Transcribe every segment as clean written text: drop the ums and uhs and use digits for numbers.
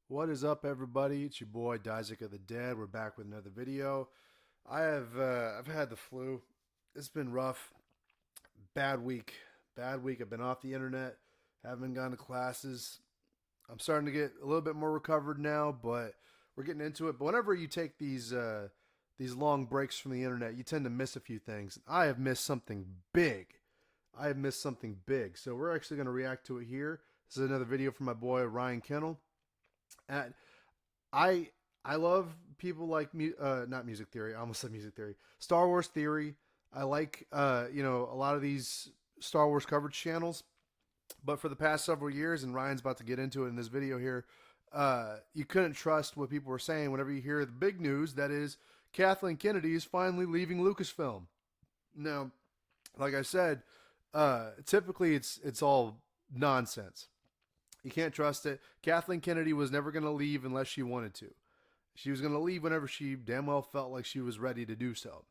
What is up, everybody? It's your boy Isaac of the Dead. We're back with another video. I've had the flu. It's been rough. Bad week. Bad week. I've been off the internet. Haven't gone to classes. I'm starting to get a little bit more recovered now, but we're getting into it. But whenever you take these long breaks from the internet, you tend to miss a few things. I have missed something big. I have missed something big. So we're actually going to react to it here. This is another video from my boy Ryan Kennel. And I love people like not music theory. I almost said music theory. Star Wars theory. I like a lot of these Star Wars coverage channels. But for the past several years, and Ryan's about to get into it in this video here, you couldn't trust what people were saying whenever you hear the big news. That is, Kathleen Kennedy is finally leaving Lucasfilm. Now, like I said, typically it's all nonsense. You can't trust it. Kathleen Kennedy was never going to leave unless she wanted to. She was going to leave whenever she damn well felt like she was ready to do so.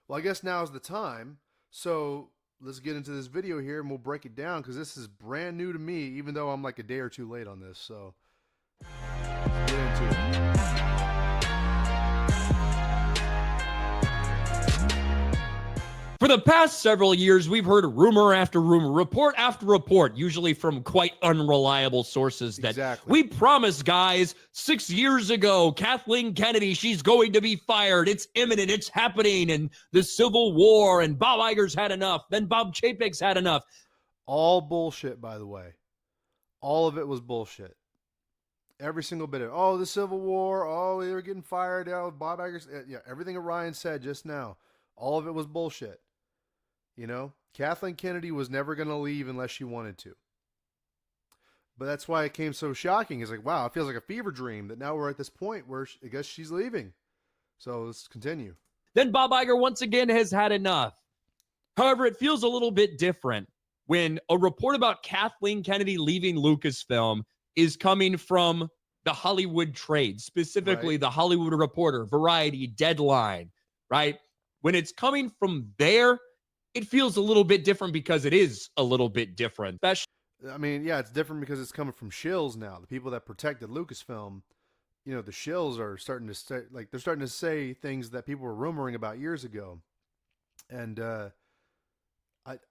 Well, I guess now is the time. So let's get into this video here and we'll break it down because this is brand new to me, even though I'm like a day or two late on this. So let's get into it. For the past several years, we've heard rumor after rumor, report after report, usually from quite unreliable sources that we promised, guys, 6 years ago, Kathleen Kennedy, she's going to be fired. It's imminent. It's happening. And the Civil War and Bob Iger's had enough. Then Bob Chapek's had enough. All bullshit, by the way. All of it was bullshit. Every single bit of it. Oh, the Civil War. Oh, they were getting fired. Oh, Bob Iger's. Yeah, everything that Ryan said just now. All of it was bullshit. You know, Kathleen Kennedy was never going to leave unless she wanted to. But that's why it came so shocking. It's like, wow, it feels like a fever dream that now we're at this point where I guess she's leaving. So let's continue. Then Bob Iger once again has had enough. However, it feels a little bit different when a report about Kathleen Kennedy leaving Lucasfilm is coming from the Hollywood trade, specifically The Hollywood Reporter, Variety, Deadline, right? When it's coming from there, it feels a little bit different because it is a little bit different. I mean, yeah, it's different because it's coming from shills now. The people that protected Lucasfilm, you know, the shills are starting to say, like, they're starting to say things that people were rumoring about years ago. And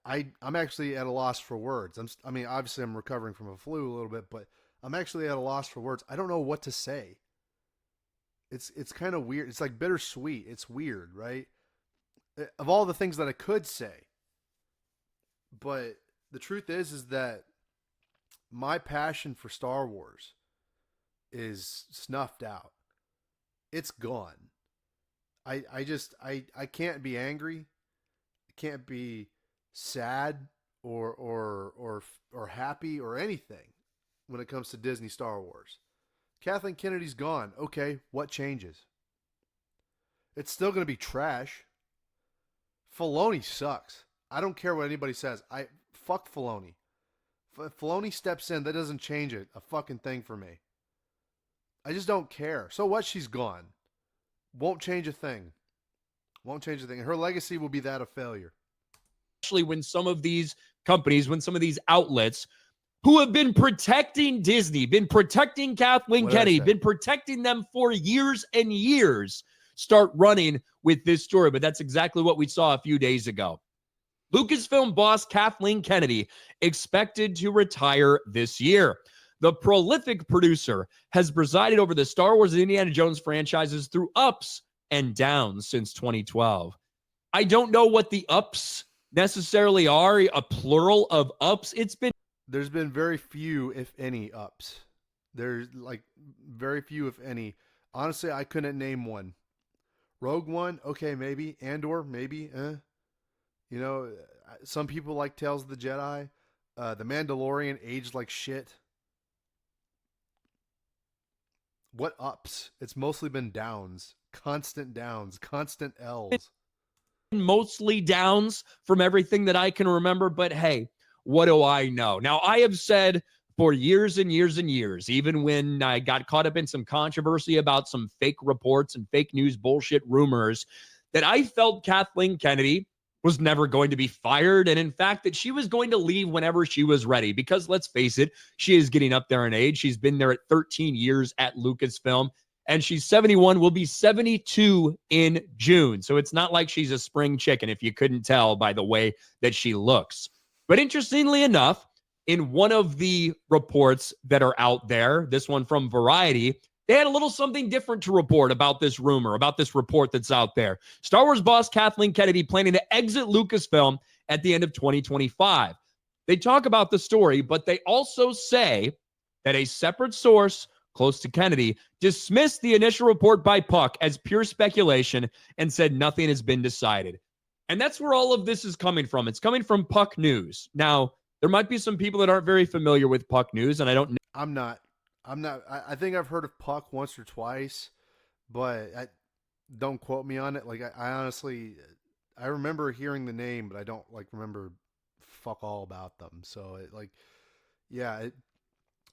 I'm actually at a loss for words. I mean, obviously I'm recovering from a flu a little bit, but I'm actually at a loss for words. I don't know what to say. It's kind of weird. It's like bittersweet. It's weird, right? Of all the things that I could say. But the truth is that my passion for Star Wars is snuffed out. It's gone. I can't be angry. I can't be sad or happy or anything when it comes to Disney Star Wars. Kathleen Kennedy's gone. Okay, what changes? It's still going to be trash. Filoni sucks. I don't care what anybody says. Fuck Filoni. If Filoni steps in, that doesn't change a fucking thing for me. I just don't care. So what? She's gone. Won't change a thing. Won't change a thing. Her legacy will be that of failure. Especially when some of these companies, when some of these outlets who have been protecting Disney, been protecting Kathleen Kennedy, been protecting them for years and years, start running with this story. But that's exactly what we saw a few days ago. Lucasfilm boss Kathleen Kennedy expected to retire this year. The prolific producer has presided over the Star Wars and Indiana Jones franchises through ups and downs since 2012. I don't know what the ups necessarily are, a plural of ups. There's been very few, if any, ups. There's like very few, if any. Honestly, I couldn't name one. Rogue One, okay, maybe. Andor, maybe. You know, some people like Tales of the Jedi. The Mandalorian aged like shit. What ups? It's mostly been downs. Constant L's. Mostly downs from everything that I can remember, but hey, what do I know? Now, I have said for years and years and years, even when I got caught up in some controversy about some fake reports and fake news bullshit rumors, that I felt Kathleen Kennedy was never going to be fired. And in fact, that she was going to leave whenever she was ready. Because let's face it, she is getting up there in age. She's been there at 13 years at Lucasfilm. And she's 71, will be 72 in June. So it's not like she's a spring chicken, if you couldn't tell by the way that she looks. But interestingly enough, in one of the reports that are out there, this one from Variety, they had a little something different to report about this rumor, about this report that's out there. Star Wars boss Kathleen Kennedy planning to exit Lucasfilm at the end of 2025. They talk about the story, but they also say that a separate source close to Kennedy dismissed the initial report by Puck as pure speculation and said nothing has been decided. And that's where all of this is coming from. It's coming from Puck News. Now, there might be some people that aren't very familiar with Puck News, and I don't know. I'm not. I think I've heard of Puck once or twice, but don't quote me on it. Like I honestly, I remember hearing the name, but I don't like remember fuck all about them. So yeah,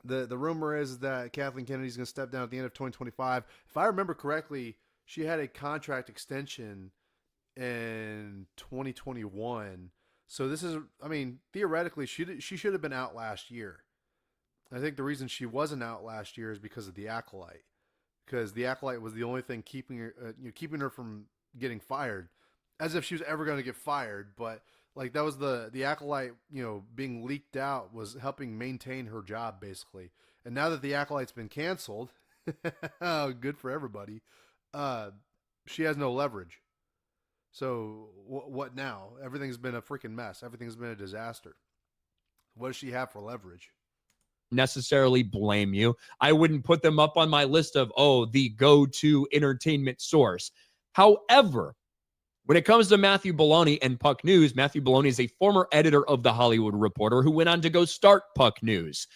the rumor is that Kathleen Kennedy's going to step down at the end of 2025. If I remember correctly, she had a contract extension in 2021. So this is, I mean, theoretically, she should have been out last year. I think the reason she wasn't out last year is because of the Acolyte, because the Acolyte was the only thing keeping her from getting fired, as if she was ever going to get fired. But like that was the Acolyte, being leaked out was helping maintain her job basically. And now that the Acolyte's been canceled, good for everybody. She has no leverage. So what now? Everything's been a freaking mess. Everything's been a disaster. What does she have for leverage? Necessarily blame you. I wouldn't put them up on my list of, the go-to entertainment source. However, when it comes to Matthew Belloni and Puck News, Matthew Belloni is a former editor of The Hollywood Reporter who went on to go start Puck News.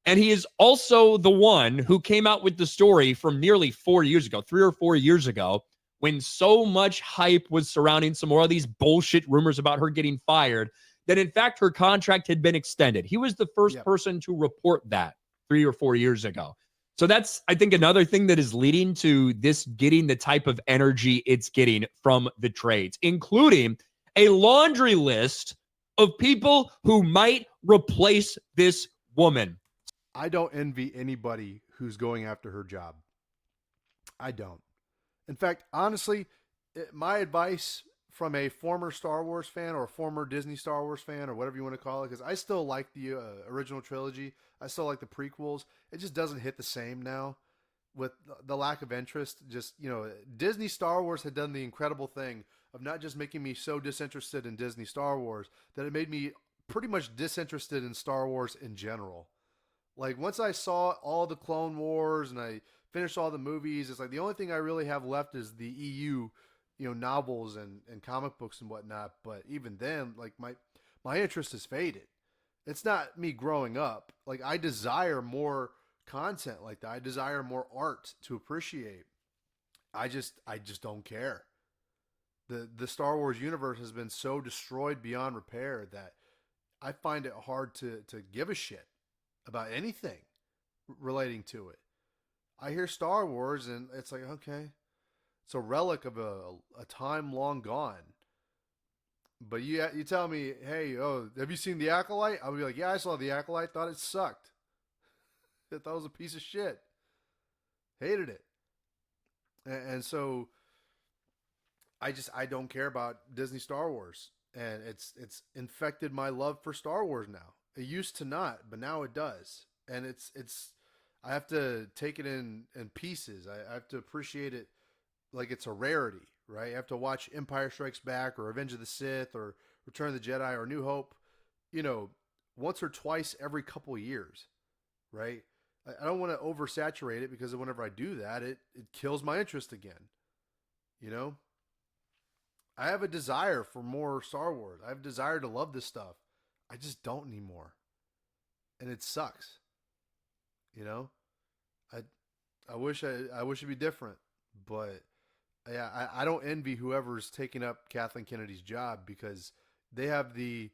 And he is also the one who came out with the story from nearly 4 years ago, 3 or 4 years ago, when so much hype was surrounding some more of these bullshit rumors about her getting fired, that in fact her contract had been extended. He was the first person to report that 3 or 4 years ago. So that's, I think, another thing that is leading to this getting the type of energy it's getting from the trades, including a laundry list of people who might replace this woman. I don't envy anybody who's going after her job. I don't. In fact, honestly, my advice from a former Star Wars fan or a former Disney Star Wars fan or whatever you want to call it, because I still like the original trilogy. I still like the prequels. It just doesn't hit the same now with the lack of interest. Just, Disney Star Wars had done the incredible thing of not just making me so disinterested in Disney Star Wars that it made me pretty much disinterested in Star Wars in general. Like once I saw all the Clone Wars and I finished all the movies, it's like the only thing I really have left is the EU, novels and comic books and whatnot. But even then, like my interest has faded. It's not me growing up. Like I desire more content like that. I desire more art to appreciate. I just don't care. The Star Wars universe has been so destroyed beyond repair that I find it hard to give a shit about anything relating to it. I hear Star Wars and it's like, okay, it's a relic of a time long gone. But you tell me, hey, have you seen The Acolyte? I'll be like, yeah, I saw The Acolyte. Thought it sucked. I thought it was a piece of shit. Hated it. And so I don't care about Disney Star Wars. And it's infected my love for Star Wars now. It used to not, but now it does. And it's I have to take it in pieces. I have to appreciate it like it's a rarity, right? I have to watch Empire Strikes Back or Revenge of the Sith or Return of the Jedi or New Hope, once or twice every couple years, right? I don't want to oversaturate it because whenever I do that, it kills my interest again, I have a desire for more Star Wars. I have a desire to love this stuff. I just don't anymore. And it sucks. I wish it'd be different, but yeah, I don't envy whoever's taking up Kathleen Kennedy's job because they have the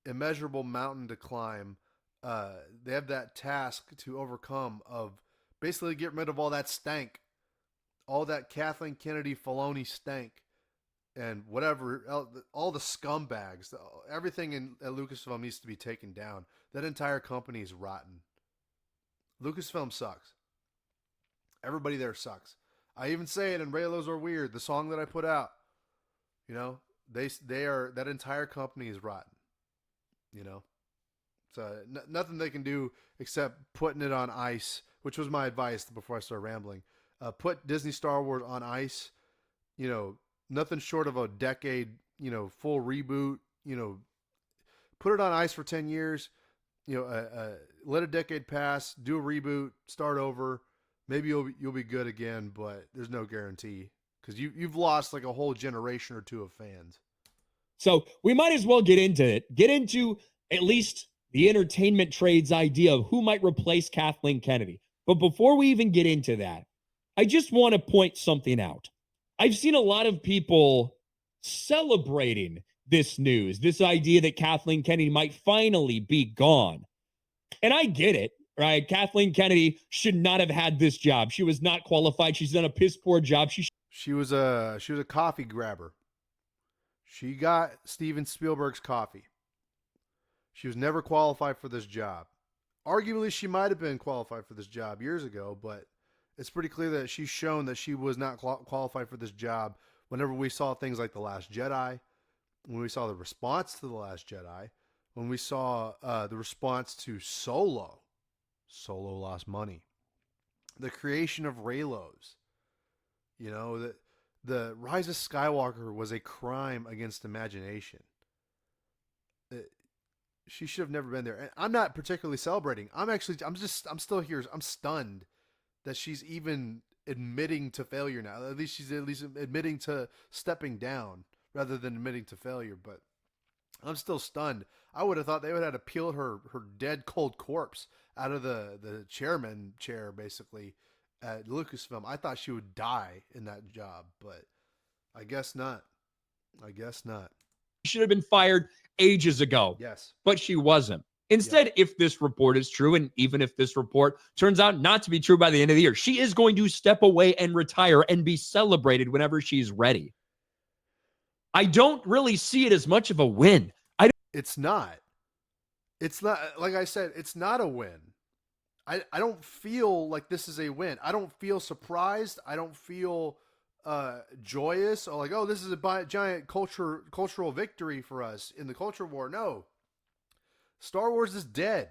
immeasurable mountain to climb. They have that task to overcome of basically get rid of all that stank, all that Kathleen Kennedy Filoni stank and whatever, all the scumbags, everything at Lucasfilm needs to be taken down. That entire company is rotten. Lucasfilm sucks. Everybody there sucks. I even say it in Raylos Are Weird, the song that I put out. You know, they are, that entire company is rotten. You know, so nothing they can do except putting it on ice, which was my advice before I started rambling. Put Disney Star Wars on ice. You know, nothing short of a decade, full reboot. Put it on ice for 10 years. Let a decade pass, do a reboot, start over. Maybe you'll be good again, but there's no guarantee because you've lost like a whole generation or two of fans. So we might as well get into it. Get into at least the entertainment trades idea of who might replace Kathleen Kennedy. But before we even get into that, I just want to point something out. I've seen a lot of people celebrating this news, this idea that Kathleen Kennedy might finally be gone. And I get it, right? Kathleen Kennedy should not have had this job. She was not qualified. She's done a piss poor job. She was a coffee grabber. She got Steven Spielberg's coffee. She was never qualified for this job. Arguably, she might have been qualified for this job years ago, but it's pretty clear that she's shown that she was not qualified for this job whenever we saw things like The Last Jedi, when we saw the response to The Last Jedi, when we saw the response to Solo. Solo lost money. The creation of Raylos. The Rise of Skywalker was a crime against imagination. She should have never been there. And I'm not particularly celebrating. I'm still here. I'm stunned that she's even admitting to failure now. At least she's admitting to stepping down rather than admitting to failure. But I'm still stunned. I would have thought they would have had to peel her dead cold corpse out of the chairman chair, basically, at Lucasfilm. I thought she would die in that job, but I guess not. Should have been fired ages ago. Yes. But she wasn't. Instead, if this report is true, and even if this report turns out not to be true by the end of the year, she is going to step away and retire and be celebrated whenever she's ready. I don't really see it as much of a win. It's not. Like I said, it's not a win. I don't feel like this is a win. I don't feel surprised. I don't feel joyous or like, oh, this is a giant cultural victory for us in the culture war. No. Star Wars is dead.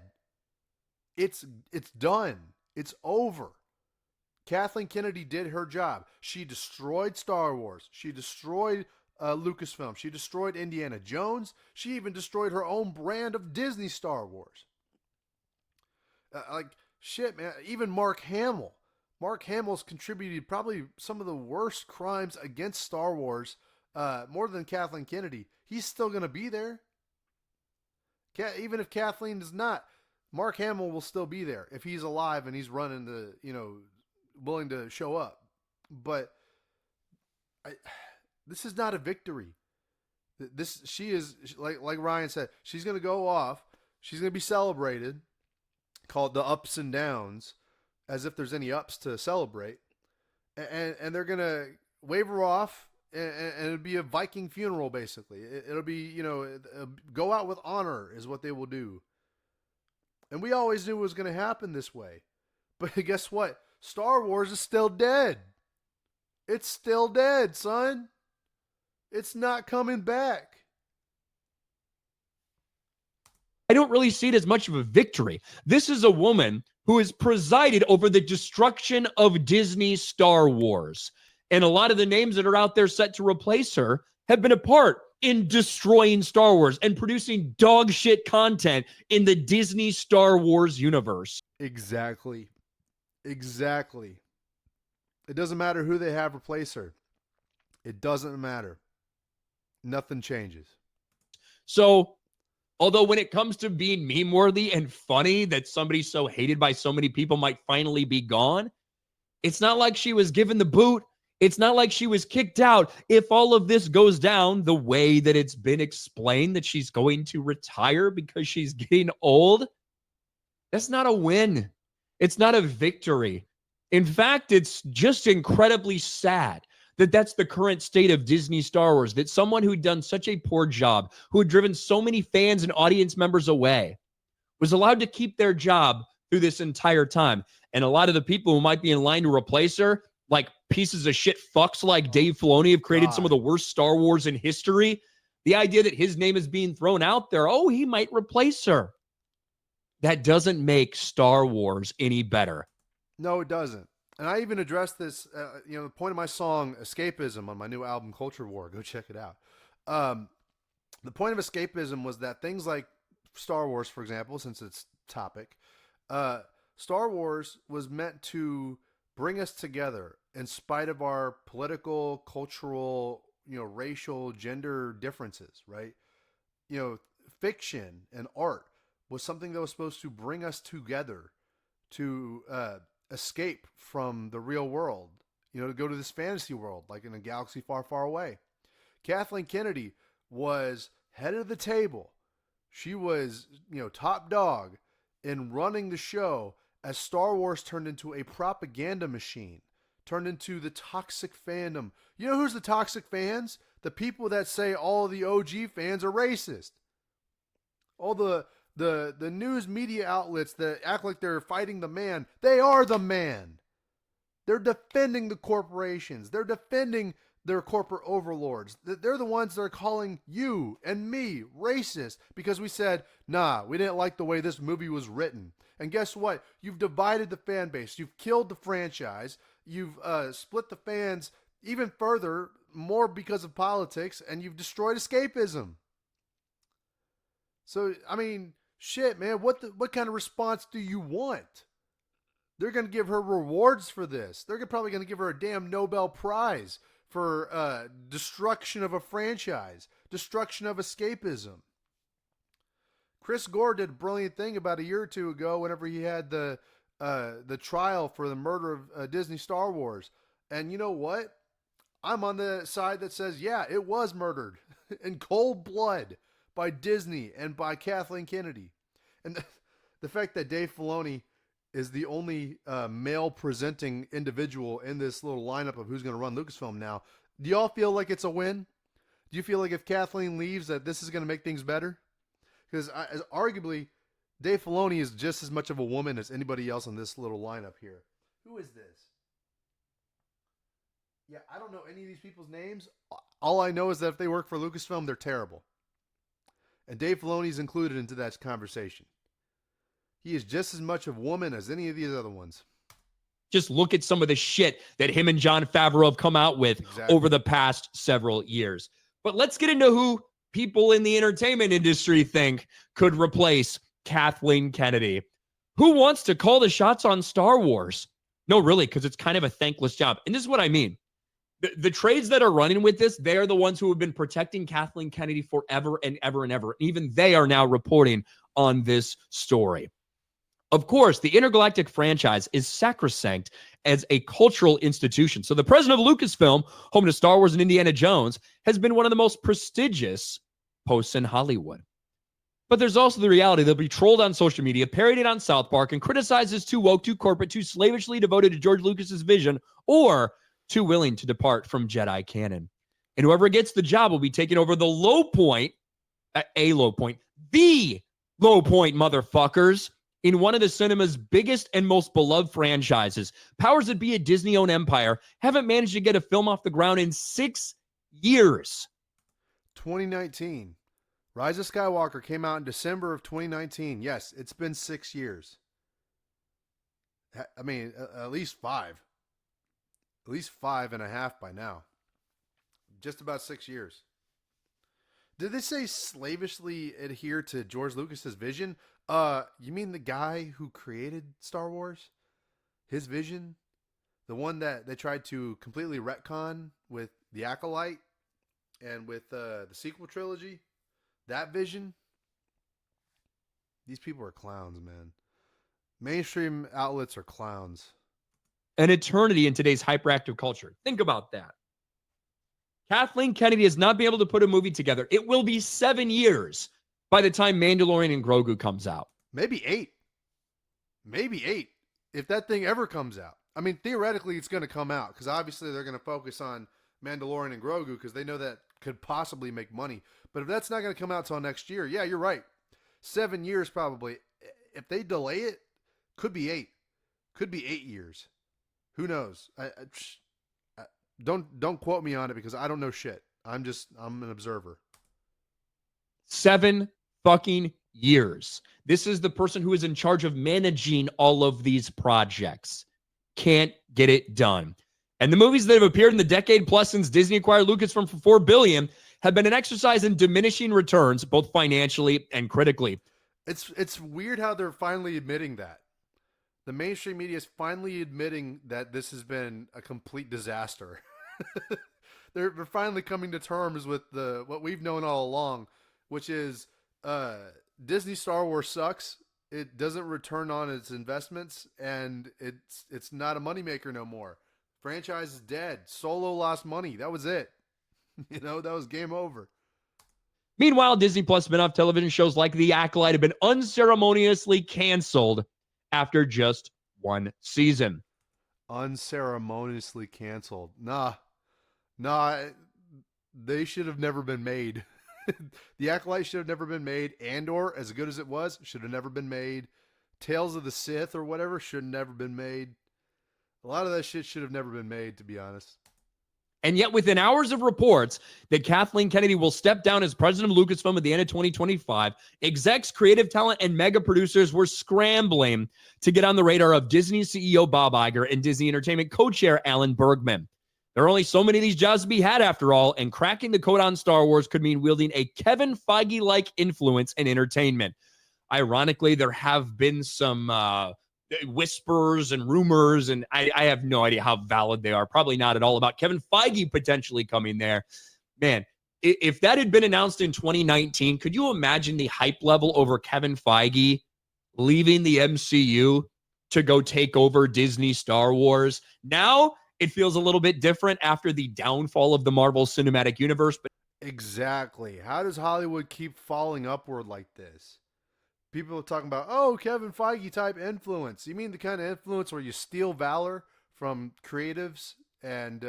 It's done. It's over. Kathleen Kennedy did her job. She destroyed Star Wars. She destroyed Lucasfilm. She destroyed Indiana Jones. She even destroyed her own brand of Disney Star Wars. Shit, man. Even Mark Hamill. Mark Hamill's contributed probably some of the worst crimes against Star Wars, more than Kathleen Kennedy. He's still going to be there. Even if Kathleen is not, Mark Hamill will still be there if he's alive and he's running willing to show up. But this is not a victory. She is, like Ryan said, she's going to go off. She's going to be celebrated, called the ups and downs, as if there's any ups to celebrate. And they're going to wave her off, and it'll be a Viking funeral, basically. It'll be, go out with honor is what they will do. And we always knew it was going to happen this way. But guess what? Star Wars is still dead. It's still dead, son. It's not coming back. I don't really see it as much of a victory. This is a woman who has presided over the destruction of Disney Star Wars. And a lot of the names that are out there set to replace her have been a part in destroying Star Wars and producing dog shit content in the Disney Star Wars universe. Exactly. It doesn't matter who they have replace her. It doesn't matter. Nothing changes. So, although when it comes to being meme-worthy and funny that somebody so hated by so many people might finally be gone, it's not like she was given the boot. It's not like she was kicked out. If all of this goes down the way that it's been explained, that she's going to retire because she's getting old, that's not a win. It's not a victory. In fact, it's just incredibly sad that that's the current state of Disney Star Wars, that someone who'd done such a poor job, who had driven so many fans and audience members away, was allowed to keep their job through this entire time. And a lot of the people who might be in line to replace her, like pieces of shit fucks like Dave Filoni, have created some of the worst Star Wars in history. The idea that his name is being thrown out there, oh, he might replace her. That doesn't make Star Wars any better. No, it doesn't. And I even addressed this, the point of my song, Escapism, on my new album, Culture War. Go check it out. The point of escapism was that things like Star Wars, for example, since it's topic, Star Wars was meant to bring us together in spite of our political, cultural, racial, gender differences, right? Fiction and art was something that was supposed to bring us together to escape from the real world, to go to this fantasy world, like in a galaxy far, far away. Kathleen Kennedy was head of the table. She was, top dog in running the show as Star Wars turned into a propaganda machine, turned into the toxic fandom. You know who's the toxic fans? The people that say all the OG fans are racist. All the news media outlets that act like they're fighting the man, they are the man. They're defending the corporations. They're defending their corporate overlords. They're the ones that are calling you and me racist because we said, nah, we didn't like the way this movie was written. And guess what? You've divided the fan base. You've killed the franchise. You've split the fans even further, more because of politics, and you've destroyed escapism. So, I mean, shit, man, what kind of response do you want? They're going to give her rewards for this. They're probably going to give her a damn Nobel Prize for destruction of a franchise, destruction of escapism. Chris Gore did a brilliant thing about a year or two ago whenever he had the trial for the murder of Disney Star Wars. And you know what? I'm on the side that says, yeah, it was murdered in cold blood by Disney and by Kathleen Kennedy. And the fact that Dave Filoni is the only male presenting individual in this little lineup of who's going to run Lucasfilm now. Do y'all feel like it's a win? Do you feel like if Kathleen leaves that this is going to make things better? Because arguably, Dave Filoni is just as much of a woman as anybody else in this little lineup here. Who is this? Yeah, I don't know any of these people's names. All I know is that if they work for Lucasfilm, they're terrible. And Dave Filoni's included into that conversation. He is just as much of a woman as any of these other ones. Just look at some of the shit that him and Jon Favreau have come out with over the past several years. But let's get into who people in the entertainment industry think could replace Kathleen Kennedy. Who wants to call the shots on Star Wars? No, really, because it's kind of a thankless job. And this is what I mean. The trades that are running with this, they are the ones who have been protecting Kathleen Kennedy forever and ever and ever. Even they are now reporting on this story. Of course, the intergalactic franchise is sacrosanct as a cultural institution. So the president of Lucasfilm, home to Star Wars and Indiana Jones, has been one of the most prestigious posts in Hollywood. But there's also the reality they'll be trolled on social media, parodied on South Park, and criticized as too woke, too corporate, too slavishly devoted to George Lucas's vision, or too willing to depart from Jedi canon. And whoever gets the job will be taking over the low point, the low point, motherfuckers, in one of the cinema's biggest and most beloved franchises. Powers that be a Disney-owned empire haven't managed to get a film off the ground in 6 years. 2019. Rise of Skywalker came out in December of 2019. Yes, it's been 6 years. I mean, at least 5. At least 5.5 by now. Just about 6 years. Did they say slavishly adhere to George Lucas's vision? You mean the guy who created Star Wars? His vision? The one that they tried to completely retcon with The Acolyte and with the sequel trilogy? That vision? These people are clowns, man. Mainstream outlets are clowns. An eternity in today's hyperactive culture. Think about that. Kathleen Kennedy has not been able to put a movie together. It will be 7 years by the time Mandalorian and Grogu comes out. Maybe 8. Maybe 8. If that thing ever comes out. I mean, theoretically, it's going to come out because obviously they're going to focus on Mandalorian and Grogu because they know that could possibly make money. But if that's not going to come out till next year, yeah, you're right. 7 years probably. If they delay it, could be 8. Could be 8 years. Who knows? Don't quote me on it because I don't know shit. I'm an observer. 7 fucking years. This is the person who is in charge of managing all of these projects. Can't get it done. And the movies that have appeared in the decade plus since Disney acquired Lucasfilm for $4 billion have been an exercise in diminishing returns, both financially and critically. It's weird how they're finally admitting that. The mainstream media is finally admitting that this has been a complete disaster. They're finally coming to terms with what we've known all along, which is Disney Star Wars sucks. It doesn't return on its investments, and it's not a moneymaker no more. Franchise is dead. Solo lost money. That was it. That was game over. Meanwhile, Disney Plus spin-off television shows like The Acolyte have been unceremoniously canceled after just 1 season. Unceremoniously canceled. Nah, they should have never been made. The Acolyte should have never been made. Andor, as good as it was, should have never been made. Tales of the Sith or whatever should have never been made. A lot of that shit should have never been made, to be honest. And yet, within hours of reports that Kathleen Kennedy will step down as president of Lucasfilm at the end of 2025, execs, creative talent, and mega producers were scrambling to get on the radar of Disney CEO Bob Iger and Disney Entertainment co-chair Alan Bergman. There are only so many of these jobs to be had after all, and cracking the code on Star Wars could mean wielding a Kevin Feige-like influence in entertainment. Ironically, there have been some whispers and rumors, and I have no idea how valid they are. Probably not at all, about Kevin Feige potentially coming there. Man, if that had been announced in 2019, could you imagine the hype level over Kevin Feige leaving the MCU to go take over Disney Star Wars? Now it feels a little bit different after the downfall of the Marvel Cinematic Universe. But exactly. How does Hollywood keep falling upward like this? People are talking about, Kevin Feige type influence. You mean the kind of influence where you steal valor from creatives and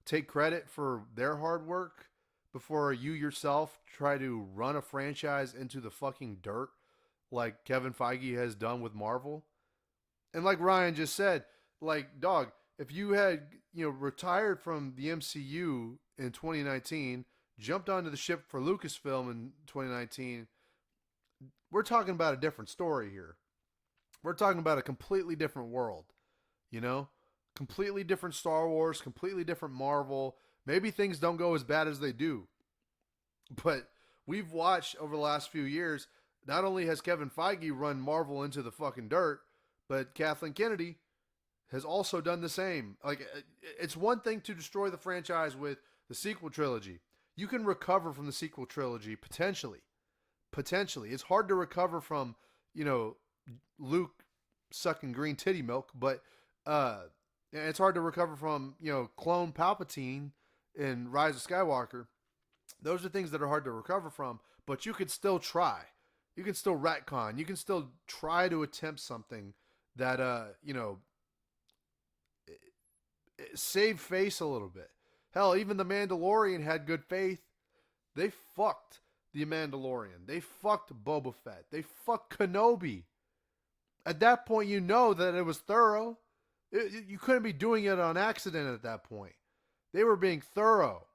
take credit for their hard work before you yourself try to run a franchise into the fucking dirt like Kevin Feige has done with Marvel? And like Ryan just said, like, dog, if you had, retired from the MCU in 2019, jumped onto the ship for Lucasfilm in 2019, we're talking about a different story here. We're talking about a completely different world, completely different Star Wars, completely different Marvel. Maybe things don't go as bad as they do, but we've watched over the last few years, not only has Kevin Feige run Marvel into the fucking dirt, but Kathleen Kennedy has also done the same. Like, it's one thing to destroy the franchise with the sequel trilogy. You can recover from the sequel trilogy potentially. It's hard to recover from, Luke sucking green titty milk, but it's hard to recover from, clone Palpatine in Rise of Skywalker. Those are things that are hard to recover from, but you could still try. You can still retcon. You can still try to attempt something that, save face a little bit. Hell, even The Mandalorian had good faith. They fucked The Mandalorian. They fucked Boba Fett. They fucked Kenobi. At that point, you know that it was thorough. You couldn't be doing it on accident at that point. They were being thorough.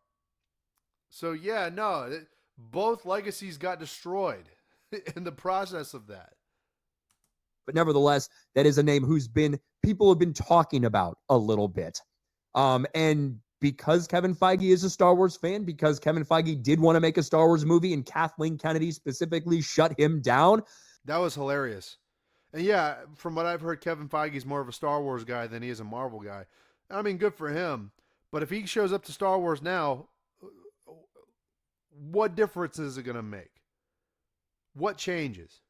So yeah, no, both legacies got destroyed in the process of that. But nevertheless, that is a name people have been talking about a little bit. And because Kevin Feige is a Star Wars fan, because Kevin Feige did want to make a Star Wars movie and Kathleen Kennedy specifically shut him down. That was hilarious. And yeah, from what I've heard, Kevin Feige's more of a Star Wars guy than he is a Marvel guy. I mean, good for him. But if he shows up to Star Wars now, what difference is it going to make? What changes?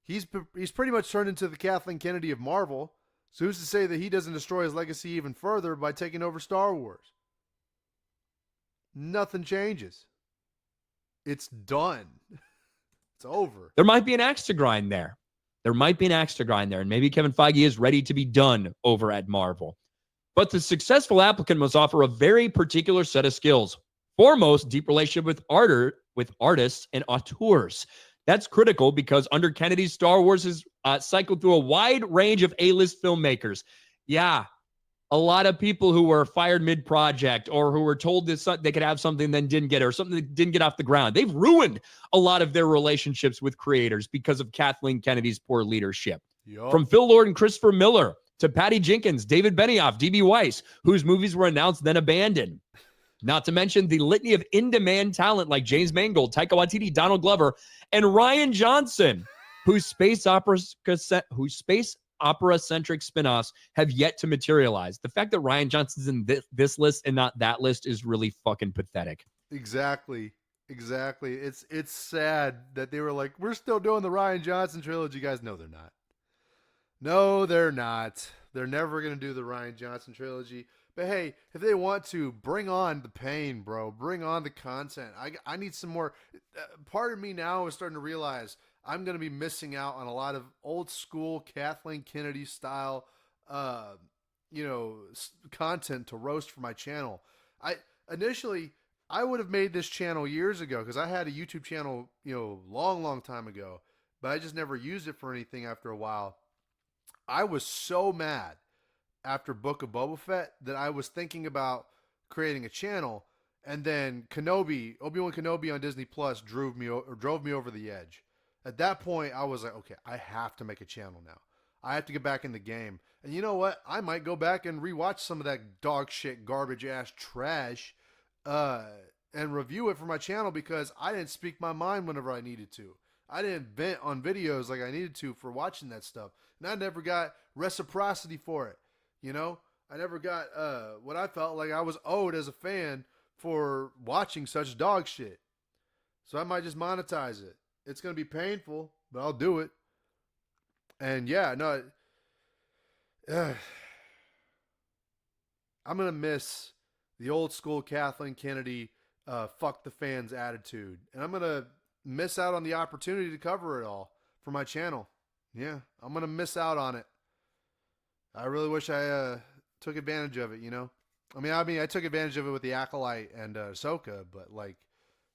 He's pretty much turned into the Kathleen Kennedy of Marvel. So who's to say that he doesn't destroy his legacy even further by taking over Star Wars? Nothing changes. It's done. It's over. There might be an axe to grind there. And maybe Kevin Feige is ready to be done over at Marvel. But the successful applicant must offer a very particular set of skills. Foremost, deep relationship with artists and auteurs. That's critical because under Kennedy's, Star Wars has cycled through a wide range of A-list filmmakers. Yeah, a lot of people who were fired mid-project or who were told that they could have something then didn't get it, or something that didn't get off the ground. They've ruined a lot of their relationships with creators because of Kathleen Kennedy's poor leadership. Yep. From Phil Lord and Christopher Miller to Patty Jenkins, David Benioff, D.B. Weiss, whose movies were announced then abandoned. Not to mention the litany of in-demand talent like James Mangold, Taika Waititi, Donald Glover, and Rian Johnson, whose space opera-centric spinoffs have yet to materialize. The fact that Rian Johnson's in this list and not that list is really fucking pathetic. Exactly. It's sad that they were like, we're still doing the Rian Johnson trilogy. Guys, no, they're not. No, they're not. They're never going to do the Rian Johnson trilogy. But hey, if they want to, bring on the pain, bro. Bring on the content. I need some more. Part of me now is starting to realize I'm going to be missing out on a lot of old school Kathleen Kennedy style, content to roast for my channel. Initially, I would have made this channel years ago because I had a YouTube channel, long time ago, but I just never used it for anything after a while. I was so mad after Book of Boba Fett that I was thinking about creating a channel, and then Obi-Wan Kenobi on Disney Plus drove me over the edge. At that point, I was like, okay, I have to make a channel now. I have to get back in the game. And you know what? I might go back and rewatch some of that dog shit, garbage ass trash, and review it for my channel because I didn't speak my mind whenever I needed to. I didn't vent on videos like I needed to for watching that stuff. And I never got reciprocity for it. I never got what I felt like I was owed as a fan for watching such dog shit. So I might just monetize it. It's going to be painful, but I'll do it. And yeah, no, I'm going to miss the old school Kathleen Kennedy fuck the fans attitude. And I'm going to miss out on the opportunity to cover it all for my channel. Yeah, I'm going to miss out on it. I really wish I took advantage of it, I took advantage of it with the Acolyte and Ahsoka, but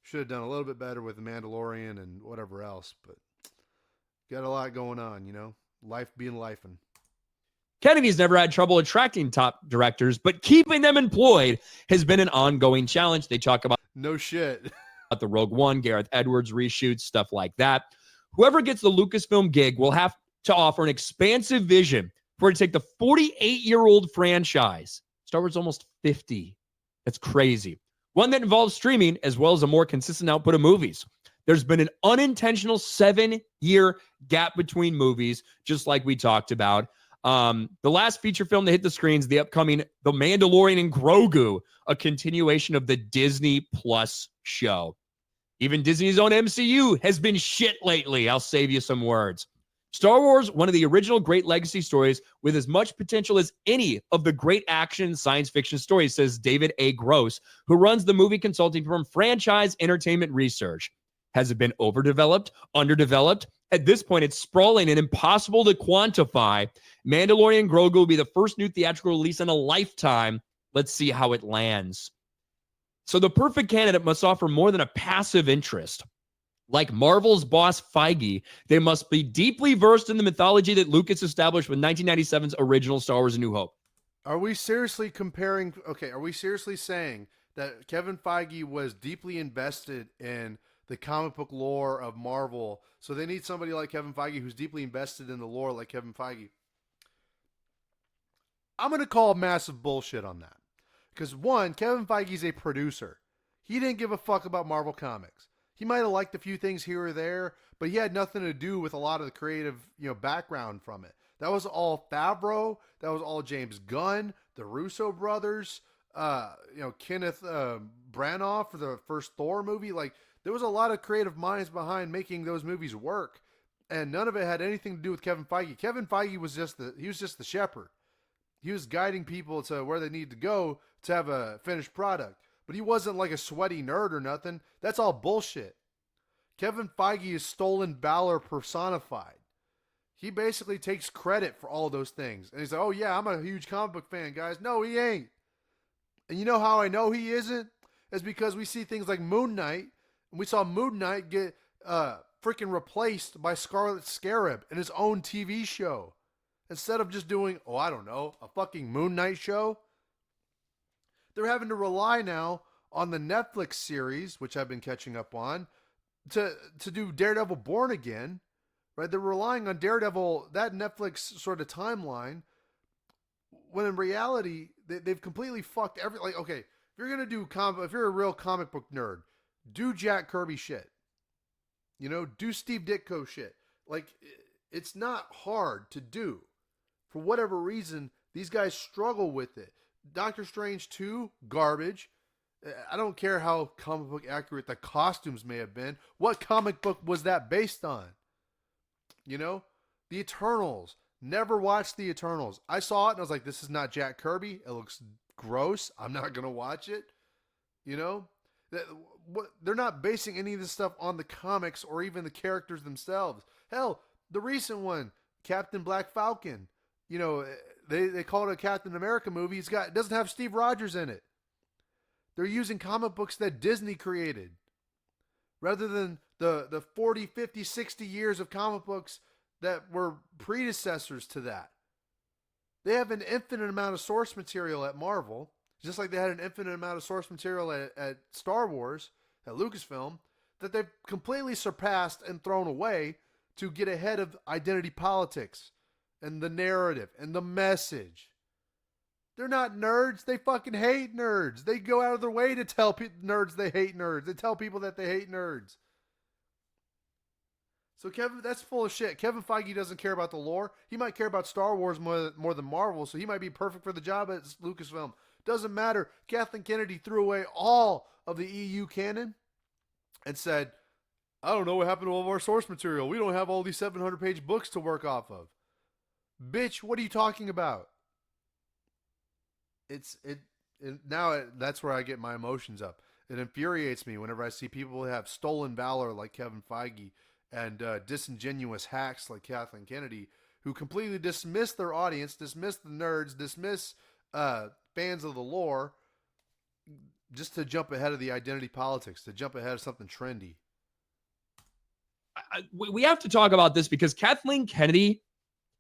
should have done a little bit better with the Mandalorian and whatever else. But got a lot going on, life being lifing. Kennedy's never had trouble attracting top directors, but keeping them employed has been an ongoing challenge. They talk about no shit. The Rogue One, Gareth Edwards reshoots, stuff like that. Whoever gets the Lucasfilm gig will have to offer an expansive vision for it to take the 48-year-old franchise. Star Wars almost 50. That's crazy. One that involves streaming as well as a more consistent output of movies. There's been an unintentional 7-year gap between movies, just like we talked about. The last feature film to hit the screens, the upcoming The Mandalorian and Grogu, a continuation of the Disney Plus show. Even Disney's own MCU has been shit lately. I'll save you some words. Star Wars, one of the original great legacy stories with as much potential as any of the great action science fiction stories, says David A. Gross, who runs the movie consulting firm Franchise Entertainment Research. Has it been overdeveloped, underdeveloped? At this point, it's sprawling and impossible to quantify. Mandalorian Grogu will be the first new theatrical release in a lifetime. Let's see how it lands. So the perfect candidate must offer more than a passive interest. Like Marvel's boss Feige, they must be deeply versed in the mythology that Lucas established with 1997's original Star Wars: A New Hope. Are we seriously comparing? Okay, are we seriously saying that Kevin Feige was deeply invested in the comic book lore of Marvel, so they need somebody like Kevin Feige who's deeply invested in the lore like Kevin Feige? I'm going to call massive bullshit on that. Because one, Kevin Feige's a producer. He didn't give a fuck about Marvel Comics. He might have liked a few things here or there, but he had nothing to do with a lot of the creative, background from it. That was all Favreau. That was all James Gunn, the Russo brothers, Kenneth Branagh for the first Thor movie. There was a lot of creative minds behind making those movies work, and none of it had anything to do with Kevin Feige. Kevin Feige was just the shepherd. He was guiding people to where they need to go to have a finished product. But he wasn't like a sweaty nerd or nothing. That's all bullshit. Kevin Feige is stolen valor personified. he basically takes credit for all those things. And he's like, oh, yeah, I'm a huge comic book fan, guys. No, he ain't. And you know how I know he isn't? It's because we see things like Moon Knight, and we saw Moon Knight get freaking replaced by Scarlet Scarab in his own TV show. Instead of just doing, oh, I don't know, a fucking Moon Knight show, they're having to rely now on the Netflix series, which I've been catching up on, to do Daredevil Born Again, right? They're relying on Daredevil, that Netflix sort of timeline, when in reality, they've completely fucked every, like, okay, if you're going to do, if you're a real comic book nerd, do Jack Kirby shit. You know, do Steve Ditko shit. Like, it's not hard to do. For whatever reason, these guys struggle with it. Doctor Strange 2, garbage. I don't care how comic book accurate the costumes may have been. What comic book was that based on? You know? The Eternals. Never watched The Eternals. I saw it and I was like, this is not Jack Kirby. It looks gross. I'm not going to watch it. You know? They're not basing any of this stuff on the comics or even the characters themselves. Hell, the recent one, Captain Black Falcon. You know, they call it a Captain America movie. It doesn't have Steve Rogers in it. They're using comic books that Disney created rather than the 40, 50, 60 years of comic books that were predecessors to that. They have an infinite amount of source material at Marvel, just like they had an infinite amount of source material at Star Wars, at Lucasfilm, that they've completely surpassed and thrown away to get ahead of identity politics and the narrative and the message. They're not nerds. They fucking hate nerds. They go out of their way to tell nerds they hate nerds. They tell people that they hate nerds. So Kevin, that's full of shit. Kevin Feige doesn't care about the lore. He might care about Star Wars more than Marvel, so he might be perfect for the job at Lucasfilm. Doesn't matter. Kathleen Kennedy threw away all of the EU canon and said, I don't know what happened to all of our source material. We don't have all these 700-page books to work off of. Bitch, what are you talking about? That's where I get my emotions up. It infuriates me whenever I see people who have stolen valor like Kevin Feige and disingenuous hacks like Kathleen Kennedy who completely dismiss their audience, dismiss the nerds, dismiss fans of the lore just to jump ahead of the identity politics, to jump ahead of something trendy. We have to talk about this because Kathleen Kennedy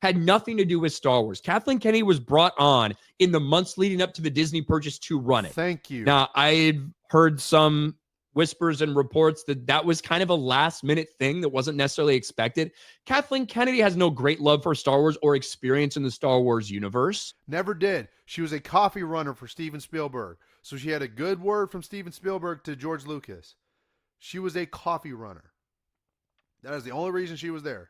had nothing to do with Star Wars. Kathleen Kennedy was brought on in the months leading up to the Disney purchase to run it. Thank you. Now, I heard some whispers and reports that was kind of a last-minute thing that wasn't necessarily expected. Kathleen Kennedy has no great love for Star Wars or experience in the Star Wars universe. Never did. She was a coffee runner for Steven Spielberg. So she had a good word from Steven Spielberg to George Lucas. She was a coffee runner. That is the only reason she was there.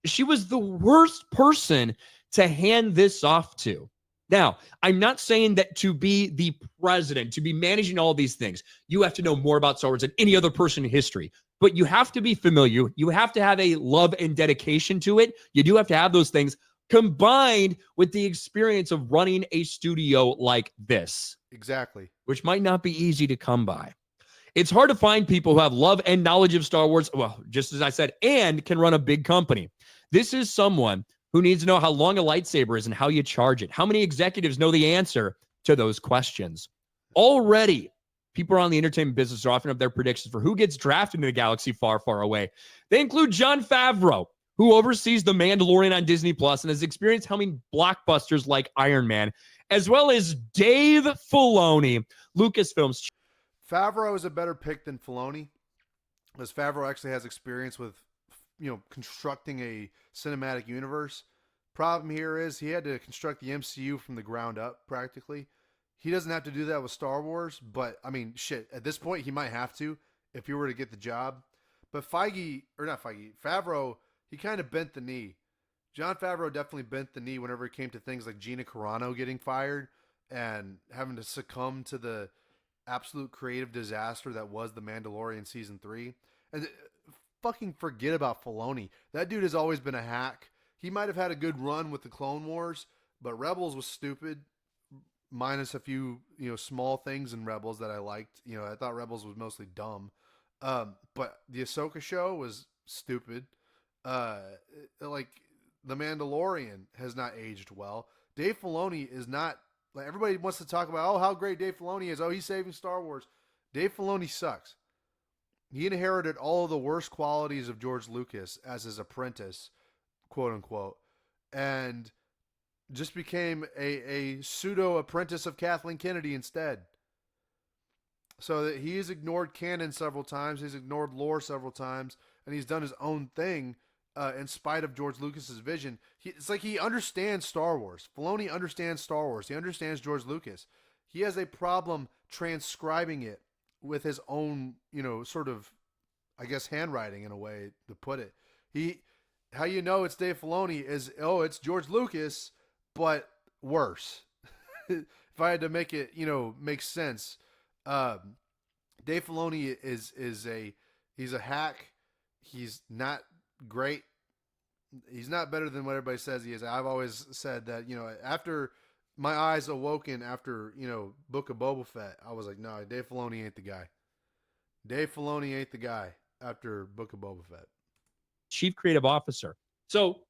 She was the worst person to hand this off to. Now, I'm not saying that to be the president, to be managing all these things, you have to know more about Star Wars than any other person in history. But you have to be familiar. You have to have a love and dedication to it. You do have to have those things combined with the experience of running a studio like this. Exactly. Which might not be easy to come by. It's hard to find people who have love and knowledge of Star Wars, well, just as I said, and can run a big company. This is someone who needs to know how long a lightsaber is and how you charge it. How many executives know the answer to those questions? Already, people around the entertainment business are offering up their predictions for who gets drafted in a galaxy far, far away. They include Jon Favreau, who oversees The Mandalorian on Disney Plus and has experienced helming blockbusters like Iron Man, as well as Dave Filoni, Lucasfilm's. Favreau is a better pick than Filoni, because Favreau actually has experience with, constructing a cinematic universe. Problem here is he had to construct the MCU from the ground up practically. He doesn't have to do that with Star Wars, but I mean, shit, at this point he might have to if he were to get the job. But Favreau, he kind of bent the knee. Jon Favreau definitely bent the knee whenever it came to things like Gina Carano getting fired and having to succumb to the absolute creative disaster that was The Mandalorian Season 3. And fucking forget about Filoni. That dude has always been a hack. He might have had a good run with the Clone Wars, but Rebels was stupid, minus a few, small things in Rebels that I liked. I thought Rebels was mostly dumb. But the Ahsoka show was stupid. Like The Mandalorian has not aged well. Dave Filoni is not like everybody wants to talk about. Oh, how great Dave Filoni is! Oh, he's saving Star Wars. Dave Filoni sucks. He inherited all of the worst qualities of George Lucas as his apprentice, quote unquote, and just became a pseudo apprentice of Kathleen Kennedy instead. So that he has ignored canon several times, he's ignored lore several times, and he's done his own thing in spite of George Lucas's vision. It's like he understands Star Wars. Filoni understands Star Wars. He understands George Lucas. He has a problem transcribing it with his own, sort of, I guess, handwriting in a way to put it. How you know it's Dave Filoni is, it's George Lucas, but worse. If I had to make it, make sense. Dave Filoni he's a hack. He's not great. He's not better than what everybody says he is. I've always said that, after my eyes awoken after, Book of Boba Fett, I was like, no, Dave Filoni ain't the guy. Dave Filoni ain't the guy after Book of Boba Fett. Chief Creative Officer. So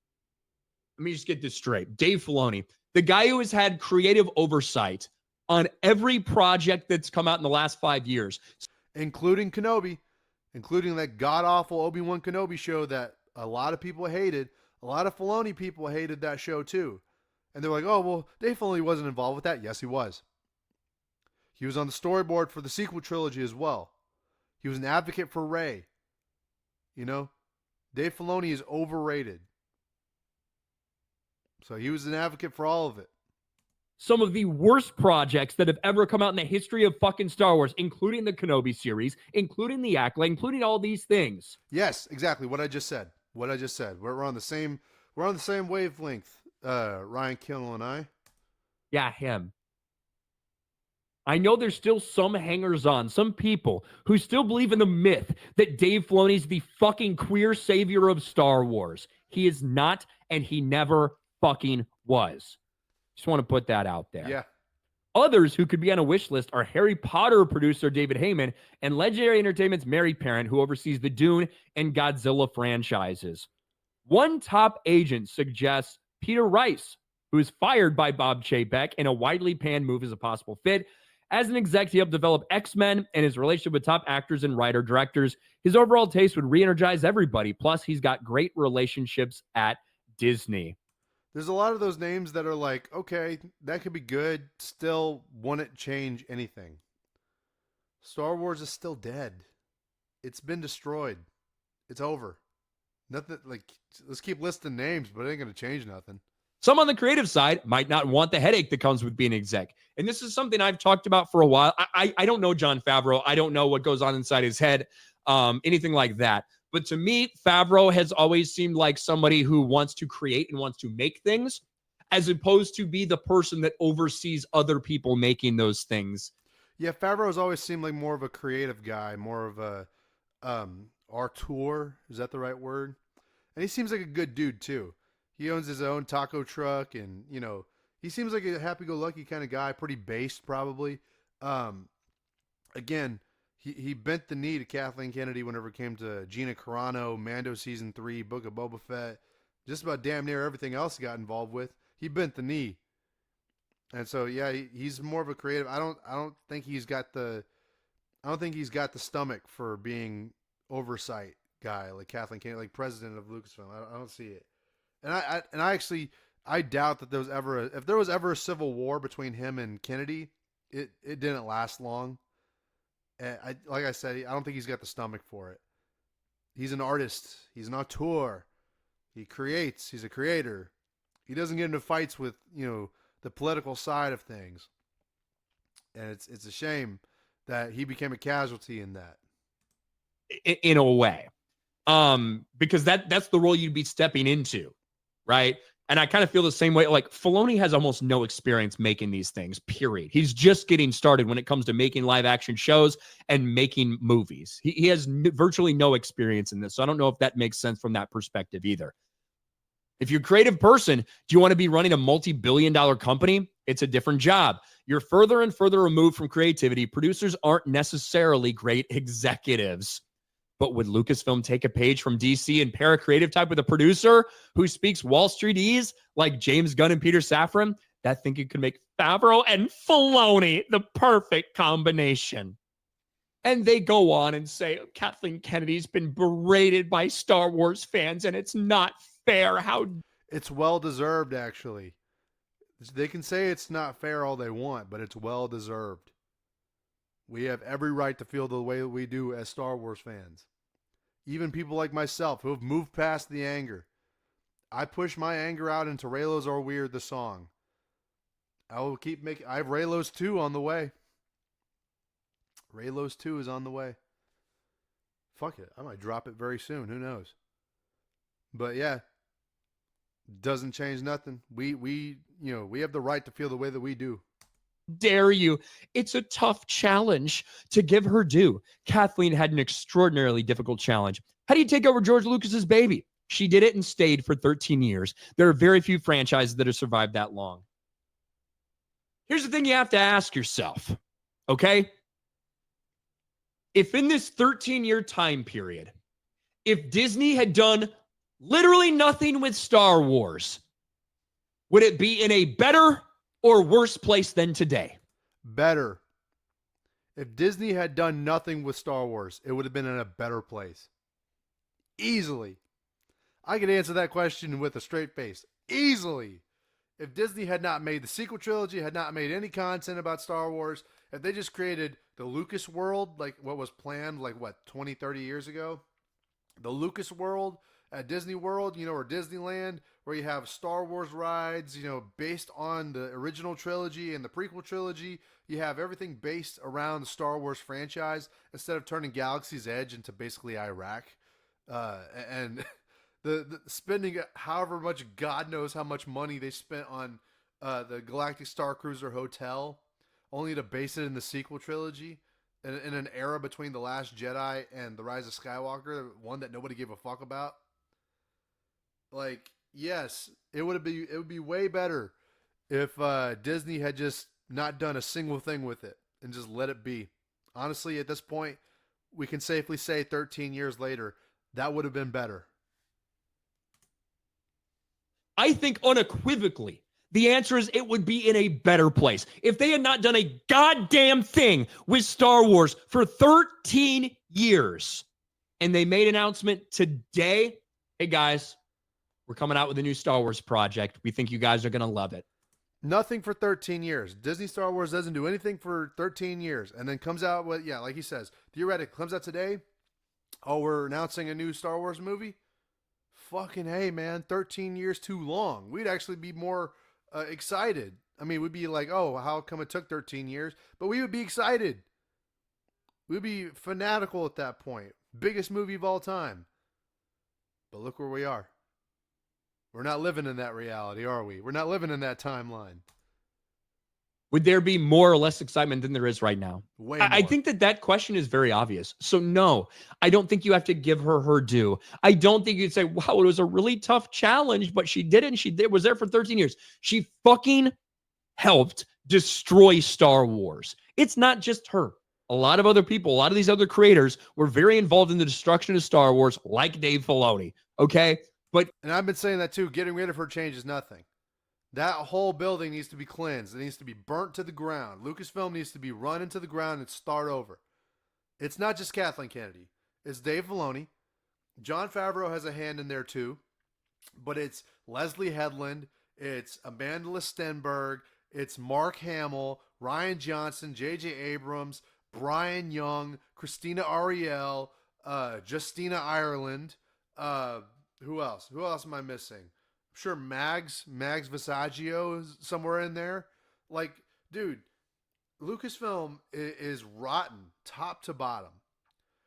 let me just get this straight. Dave Filoni, the guy who has had creative oversight on every project that's come out in the last 5 years. Including Kenobi. Including that god-awful Obi-Wan Kenobi show that a lot of people hated. A lot of Filoni people hated that show too. And they're like, oh, well, Dave Filoni wasn't involved with that. Yes, he was. He was on the storyboard for the sequel trilogy as well. He was an advocate for Rey. Dave Filoni is overrated. So he was an advocate for all of it. Some of the worst projects that have ever come out in the history of fucking Star Wars, including the Kenobi series, including the Acolyte, including all these things. Yes, exactly. What I just said. We're on the same wavelength, Ryan Kittle and I. Yeah, him. I know there's still some hangers-on, some people who still believe in the myth that Dave Filoni's the fucking queer savior of Star Wars. He is not, and he never fucking was. Just want to put that out there. Yeah. Others who could be on a wish list are Harry Potter producer David Heyman and Legendary Entertainment's Mary Parent, who oversees the Dune and Godzilla franchises. One top agent suggests Peter Rice, who is fired by Bob Chapek in a widely panned move as a possible fit. As an exec, he helped develop X-Men, and his relationship with top actors and writer-directors. His overall taste would re-energize everybody. Plus, he's got great relationships at Disney. There's a lot of those names that are like, okay, that could be good. Still wouldn't change anything. Star Wars is still dead. It's been destroyed. It's over. Nothing, let's keep listing names, but it ain't going to change nothing. Some on the creative side might not want the headache that comes with being exec. And this is something I've talked about for a while. I don't know Jon Favreau. I don't know what goes on inside his head, anything like that. But to me, Favreau has always seemed like somebody who wants to create and wants to make things, as opposed to be the person that oversees other people making those things. Yeah, Favreau has always seemed like more of a creative guy, more of a auteur. Is that the right word? And he seems like a good dude, too. He owns his own taco truck, and, he seems like a happy-go-lucky kind of guy, pretty based, probably. Again, he bent the knee to Kathleen Kennedy whenever it came to Gina Carano, Mando Season 3, Book of Boba Fett, just about damn near everything else he got involved with. He bent the knee. And so, yeah, he's more of a creative. I don't think he's got the stomach for being oversight guy like Kathleen Kennedy, like president of Lucasfilm. I don't see it. And I doubt that if there was ever a civil war between him and Kennedy, it didn't last long. And like I said, I don't think he's got the stomach for it. He's an artist. He's an auteur. He creates. He's a creator. He doesn't get into fights with, the political side of things. And it's a shame that he became a casualty in that. In a way. Because that's the role you'd be stepping into, right? And I kind of feel the same way. Like, Filoni has almost no experience making these things, period. He's just getting started when it comes to making live action shows and making movies. He has virtually no experience in this. So I don't know if that makes sense from that perspective either. If you're a creative person, do you want to be running a multi-billion-dollar company? It's a different job. You're further and further removed from creativity. Producers aren't necessarily great executives. But would Lucasfilm take a page from DC and pair a creative type with a producer who speaks Wall Streetese like James Gunn and Peter Safran? That thinking could make Favreau and Filoni the perfect combination. And they go on and say, Kathleen Kennedy's been berated by Star Wars fans, and it's not fair. How It's well-deserved, actually. They can say it's not fair all they want, but it's well-deserved. We have every right to feel the way that we do as Star Wars fans. Even people like myself who have moved past the anger. I push my anger out into Raylos Are Weird, the song. I will keep making... I have Raylos 2 on the way. Raylos 2 is on the way. Fuck it. I might drop it very soon. Who knows? But yeah. Doesn't change nothing. We have the right to feel the way that we do. dare you? It's a tough challenge to give her due. Kathleen had an extraordinarily difficult challenge. How do you take over George Lucas's baby? She did it and stayed for 13 years. There are very few franchises that have survived that long. Here's the thing you have to ask yourself, okay? If in this 13-year time period, if Disney had done literally nothing with Star Wars, would it be in a better or worse place than today? Better. If Disney had done nothing with Star Wars, it would have been in a better place. Easily. I could answer that question with a straight face. Easily. If Disney had not made the sequel trilogy, had not made any content about Star Wars, if they just created the Lucas world, like what was planned, 20, 30 years ago, the Lucas world at Disney World, or Disneyland, where you have Star Wars rides, based on the original trilogy and the prequel trilogy. You have everything based around the Star Wars franchise instead of turning Galaxy's Edge into basically Iraq. And the spending however much, God knows how much money they spent on the Galactic Star Cruiser Hotel, only to base it in the sequel trilogy in an era between The Last Jedi and The Rise of Skywalker, one that nobody gave a fuck about. Yes, it would be way better if Disney had just not done a single thing with it and just let it be. Honestly, at this point, we can safely say 13 years later, that would have been better. I think unequivocally, the answer is it would be in a better place. If they had not done a goddamn thing with Star Wars for 13 years, and they made an announcement today, hey guys, we're coming out with a new Star Wars project. We think you guys are going to love it. Nothing for 13 years. Disney Star Wars doesn't do anything for 13 years and then comes out with, like he says, theoretically, comes out today. Oh, we're announcing a new Star Wars movie? Fucking hey, man, 13 years too long. We'd actually be more excited. I mean, we'd be like, oh, how come it took 13 years? But we would be excited. We'd be fanatical at that point. Biggest movie of all time. But look where we are. We're not living in that reality, are we? We're not living in that timeline. Would there be more or less excitement than there is right now? Way more. I think that question is very obvious. So no, I don't think you have to give her due. I don't think you'd say, wow, it was a really tough challenge, but she did it and she was there for 13 years. She fucking helped destroy Star Wars. It's not just her. A lot of other people, a lot of these other creators were very involved in the destruction of Star Wars, like Dave Filoni. Okay? And I've been saying that too. Getting rid of her changes nothing. That whole building needs to be cleansed. It needs to be burnt to the ground. Lucasfilm needs to be run into the ground and start over. It's not just Kathleen Kennedy. It's Dave Filoni. Jon Favreau has a hand in there too. But it's Leslie Headland. It's Amanda Stenberg. It's Mark Hamill, Ryan Johnson, J.J. Abrams, Brian Young, Christina Ariel, Justina Ireland. Who else? Who else am I missing? I'm sure Mags Visaggio is somewhere in there. Dude, Lucasfilm is rotten top to bottom.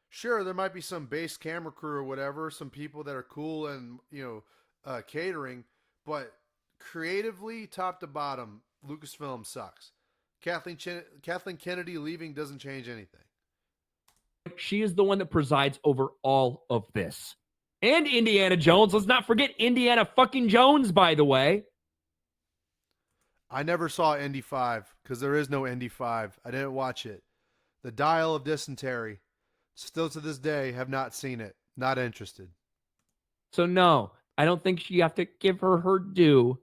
Sure, there might be some base camera crew or whatever, some people that are cool and, catering, but creatively, top to bottom, Lucasfilm sucks. Kathleen Kennedy leaving doesn't change anything. She is the one that presides over all of this. And Indiana Jones. Let's not forget Indiana fucking Jones, by the way. I never saw Indy 5 because there is no Indy 5. I didn't watch it. The Dial of Dysentery. Still to this day, have not seen it. Not interested. So no, I don't think you have to give her due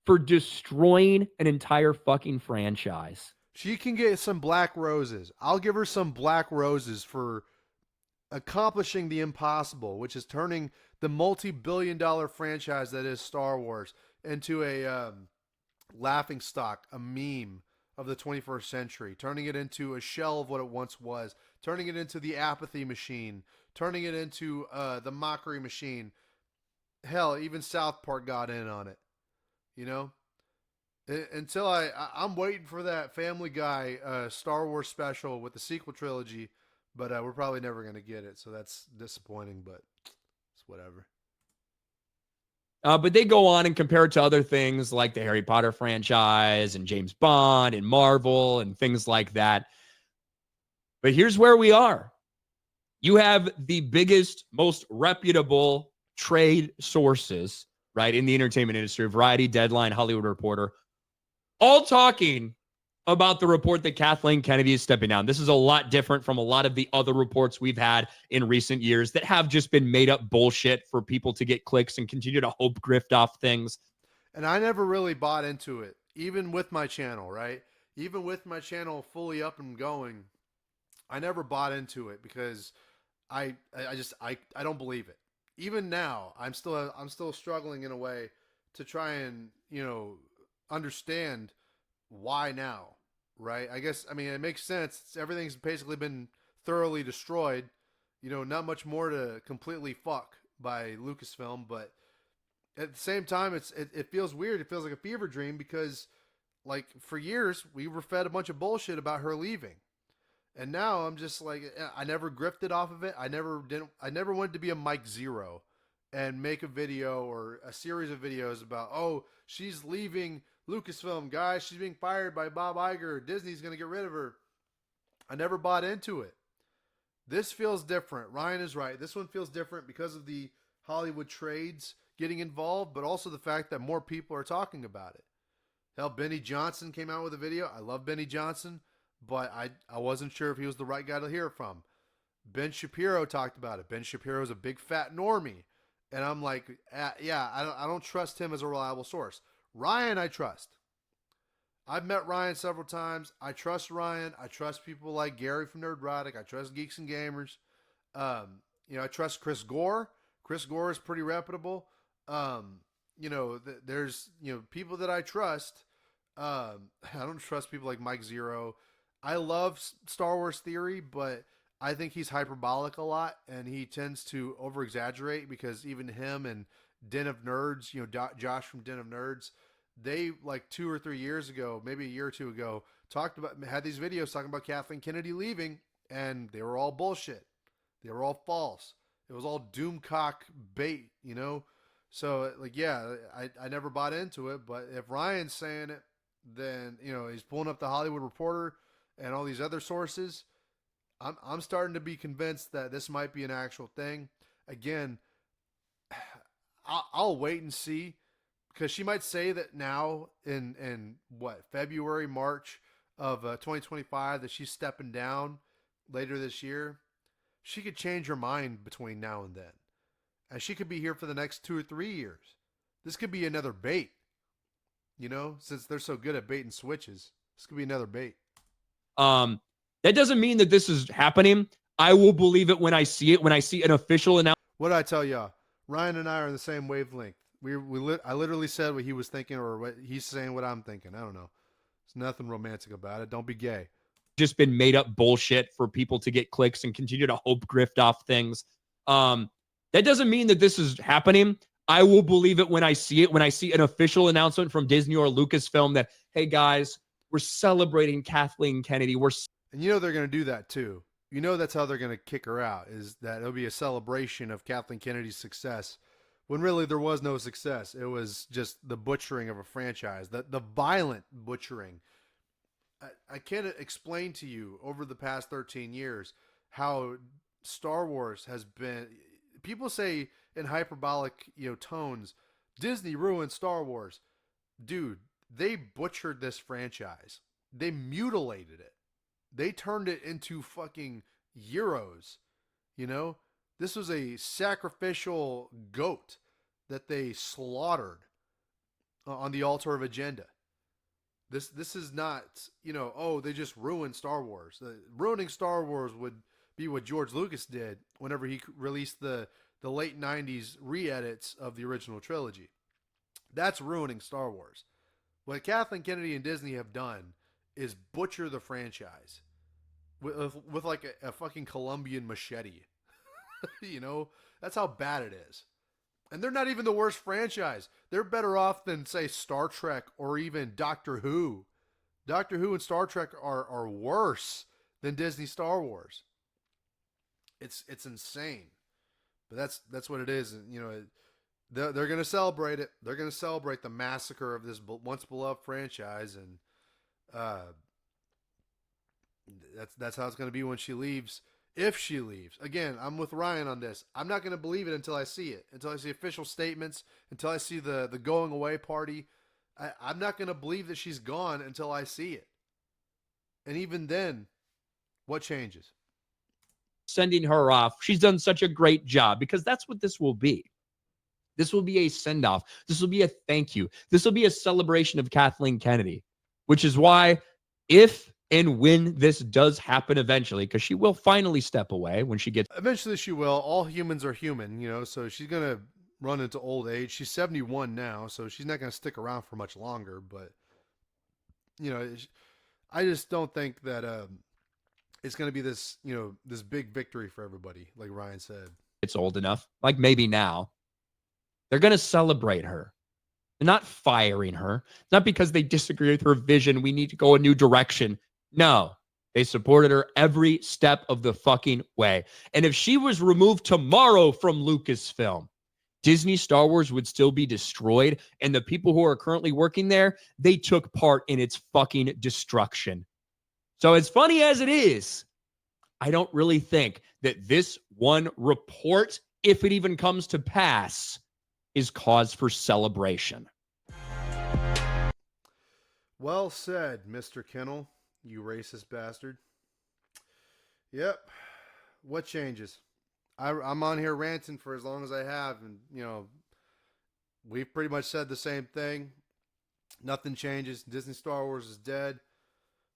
for destroying an entire fucking franchise. She can get some black roses. I'll give her some black roses for accomplishing the impossible, which is turning the multi-billion-dollar franchise that is Star Wars into a laughing stock, a meme of the 21st century, turning it into a shell of what it once was, turning it into the apathy machine, turning it into the mockery machine. Hell, even South Park got in on it. You know, until I'm waiting for that Family Guy Star Wars special with the sequel trilogy, but we're probably never gonna get it, so that's disappointing. But it's whatever. But they go on and compare it to other things like the Harry Potter franchise and James Bond and Marvel and things like that. But here's where we are. You have the biggest, most reputable trade sources, right, in the entertainment industry, Variety, Deadline, Hollywood Reporter, all talking about the report that Kathleen Kennedy is stepping down. This is a lot different from a lot of the other reports we've had in recent years that have just been made up bullshit for people to get clicks and continue to hope grift off things. And I never really bought into it, even with my channel, right? Even with my channel fully up and going, I never bought into it because I don't believe it. Even now, I'm still struggling in a way to try and understand why now, right? I guess I mean it makes sense. Everything's basically been thoroughly destroyed. Not much more to completely fuck by Lucasfilm, but at the same time, it feels weird. It feels like a fever dream because, like, for years we were fed a bunch of bullshit about her leaving, and now I'm just like, I never grifted off of it. I never wanted to be a Mike Zero and make a video or a series of videos about, oh, she's leaving Lucasfilm, guys. She's being fired by Bob Iger. Disney's going to get rid of her. I never bought into it. This feels different. Ryan is right. This one feels different because of the Hollywood trades getting involved, but also the fact that more people are talking about it. Hell, Benny Johnson came out with a video. I love Benny Johnson, but I wasn't sure if he was the right guy to hear from. Ben Shapiro talked about it. Ben Shapiro's a big fat normie. And I'm like, yeah, I don't trust him as a reliable source. Ryan, I trust. I've met Ryan several times. I trust Ryan. I trust people like Gary from Nerdrotic. I trust Geeks and Gamers. I trust Chris Gore. Chris Gore is pretty reputable. There's people that I trust. I don't trust people like Mike Zero. I love Star Wars theory, but I think he's hyperbolic a lot, and he tends to over exaggerate because even him and Den of Nerds, Josh from Den of Nerds, they like 2 or 3 years ago, maybe a year or two ago, had these videos talking about Kathleen Kennedy leaving, and they were all bullshit. They were all false. It was all doomcock bait. So like, yeah, I never bought into it, but if Ryan's saying it, then he's pulling up the Hollywood Reporter and all these other sources. I'm starting to be convinced that this might be an actual thing. Again, I'll wait and see because she might say that now in what, February, March of 2025, that she's stepping down later this year. She could change her mind between now and then, and she could be here for the next 2 or 3 years. This could be another bait. Since they're so good at bait and switches, this could be another bait. That doesn't mean that this is happening. I will believe it when I see it. When I see an official announcement. What did I tell y'all? Ryan and I are in the same wavelength. I literally said what he was thinking, or what he's saying, what I'm thinking. I don't know. There's nothing romantic about it. Don't be gay. Just been made up bullshit for people to get clicks and continue to hope grift off things. That doesn't mean that this is happening. I will believe it when I see it. When I see an official announcement from Disney or Lucasfilm that, hey guys, we're celebrating Kathleen Kennedy. And they're going to do that too. That's how they're going to kick her out, is that it'll be a celebration of Kathleen Kennedy's success, when really there was no success. It was just the butchering of a franchise, the violent butchering. I can't explain to you over the past 13 years how Star Wars has been. People say in hyperbolic tones, Disney ruined Star Wars. Dude, they butchered this franchise. They mutilated it. They turned it into fucking Euros. You know, this was a sacrificial goat that they slaughtered on the altar of agenda. This is not, oh, they just ruined Star Wars. Ruining Star Wars would be what George Lucas did whenever he released the late 90s re-edits of the original trilogy. That's ruining Star Wars. What Kathleen Kennedy and Disney have done is butcher the franchise with like a fucking Colombian machete. That's how bad it is. And they're not even the worst franchise. They're better off than, say, Star Trek or even Doctor Who. Doctor Who and Star Trek are worse than Disney Star Wars. It's insane. But that's what it is. And, they're going to celebrate it. They're going to celebrate the massacre of this once beloved franchise. And that's how it's going to be when she leaves. If she leaves. Again, I'm with Ryan on this. I'm not going to believe it until I see it. Until I see official statements. Until I see the going away party. I'm not going to believe that she's gone until I see it. And even then, what changes? Sending her off. She's done such a great job, because that's what this will be. This will be a send-off. This will be a thank you. This will be a celebration of Kathleen Kennedy, which is why, if and when this does happen eventually, because she will finally step away when she gets... Eventually she will. All humans are human, so she's going to run into old age. She's 71 now, so she's not going to stick around for much longer. But, I just don't think that it's going to be this, this big victory for everybody, like Ryan said. It's old enough. Like maybe now. They're going to celebrate her. They're not firing her. Not because they disagree with her vision. We need to go a new direction. No, they supported her every step of the fucking way. And if she was removed tomorrow from Lucasfilm, Disney Star Wars would still be destroyed. And the people who are currently working there, they took part in its fucking destruction. So as funny as it is, I don't really think that this one report, if it even comes to pass, is cause for celebration. Well said, Mr. Kennel, you racist bastard. Yep. What changes? I'm on here ranting for as long as I have, and, we've pretty much said the same thing. Nothing changes. Disney Star Wars is dead.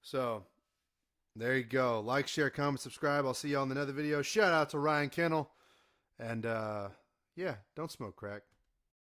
So, there you go. Like, share, comment, subscribe. I'll see you on another video. Shout out to Ryan Kennel. And, yeah, don't smoke crack.